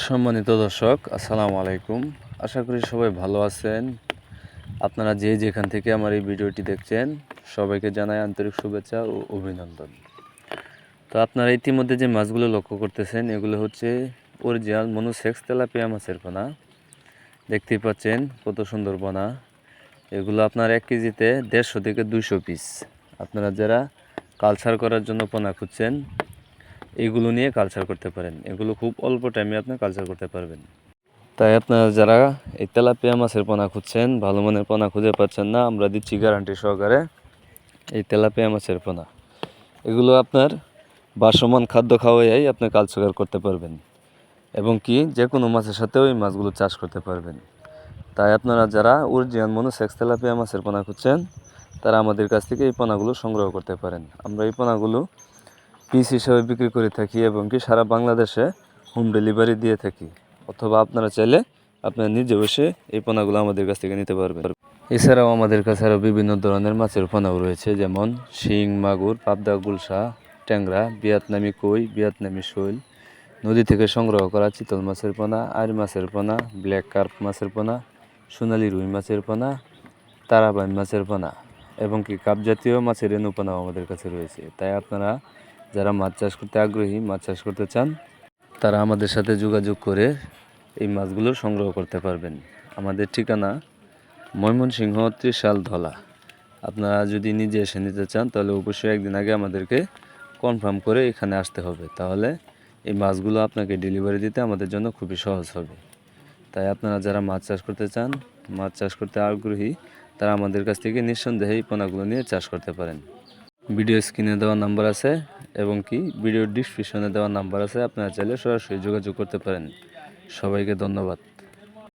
সম্মানিত দর্শক, আসসালামু আলাইকুম। আশা করি সবাই ভালো আছেন। আপনারা যে যেখান থেকে আমার এই ভিডিওটি দেখছেন, সবাইকে জানাই আন্তরিক শুভেচ্ছা ও অভিনন্দন। তো আপনারা ইতিমধ্যে যে মাছগুলো লক্ষ্য করতেছেন, এগুলো হচ্ছে অরিজিনাল মনোসেক্স তেলাপিয়া মাছের পোনা। দেখতেই পাচ্ছেন কত সুন্দর পোনা। এগুলো আপনার 1 কেজিতে 150 থেকে 200 পিস। আপনারা যারা কালচার করার জন্য পোনা খুঁজছেন, এগুলো নিয়ে কালচার করতে পারেন। এগুলো খুব অল্প টাইমে আপনি কালচার করতে পারবেন। তাই আপনারা যারা এই তেলাপিয়া মাছের পোনা খুঁজছেন, ভালো মানের পোনা খুঁজে পাচ্ছেন না, আমরা দিচ্ছি গ্যারান্টি সহকারে এই তেলাপিয়া মাছের পোনা। এগুলো আপনার বাসমান খাদ্য খাওয়াই আপনি কালচার করতে পারবেন এবং কি যে কোনো মাছের সাথেও এই মাছগুলো চাষ করতে পারবেন। তাই আপনারা যারা অরিজিনাল মনোসেক্স তেলাপিয়া মাছের পোনা খুঁজছেন, তারা আমাদের কাছ থেকে এই পোনাগুলো সংগ্রহ করতে পারেন। আমরা এই পোনাগুলো পিস হিসেবে বিক্রি করে থাকি এবং কি সারা বাংলাদেশে হোম ডেলিভারি দিয়ে থাকি। অথবা আপনারা চাইলে আপনারা নিজে বসে এই পোনাগুলো আমাদের কাছ থেকে নিতে পারবেন। এছাড়াও আমাদের কাছে আরও বিভিন্ন ধরনের মাছের পোনাও রয়েছে, যেমন শিং, মাগুর, পাবদা, গুলশা, ট্যাংরা, ভিয়েতনামি কই, ভিয়েতনামি শৈল, নদী থেকে সংগ্রহ করা চিতল মাছের পোনা, আইর মাছের পোনা, ব্ল্যাক কার্প মাছের পোনা, সোনালি রুই মাছের পোনা, তারাবাইন মাছের পোনা এবং কি কাপ জাতীয় মাছের রেণু পোনাও আমাদের কাছে রয়েছে। তাই আপনারা যারা মাছ চাষ করতে আগ্রহী, মাছ চাষ করতে চান, তারা আমাদের সাথে যোগাযোগ করে এই মাছগুলো সংগ্রহ করতে পারবেন। আমাদের ঠিকানা ময়মনসিংহ ত্রিশাল ধলা। আপনারা যদি নিজে এসে নিতে চান, তাহলে অবশ্যই একদিন আগে আমাদেরকে কনফার্ম করে এখানে আসতে হবে। তাহলে এই মাছগুলো আপনাকে ডেলিভারি দিতে আমাদের জন্য খুবই সহজ হবে। তাই আপনারা যারা মাছ চাষ করতে চান, মাছ চাষ করতে আগ্রহী, তারা আমাদের কাছ থেকে নিঃসন্দেহে এই পোনাগুলো নিয়ে চাষ করতে পারেন। ভিডিও স্ক্রিনে দেওয়া নাম্বার আছে এবং কি ভিডিও ডিসক্রিপশনে দেওয়া নাম্বার আছে, আপনারা চাইলে সরাসরি যোগাযোগ করতে পারেন। সবাইকে ধন্যবাদ।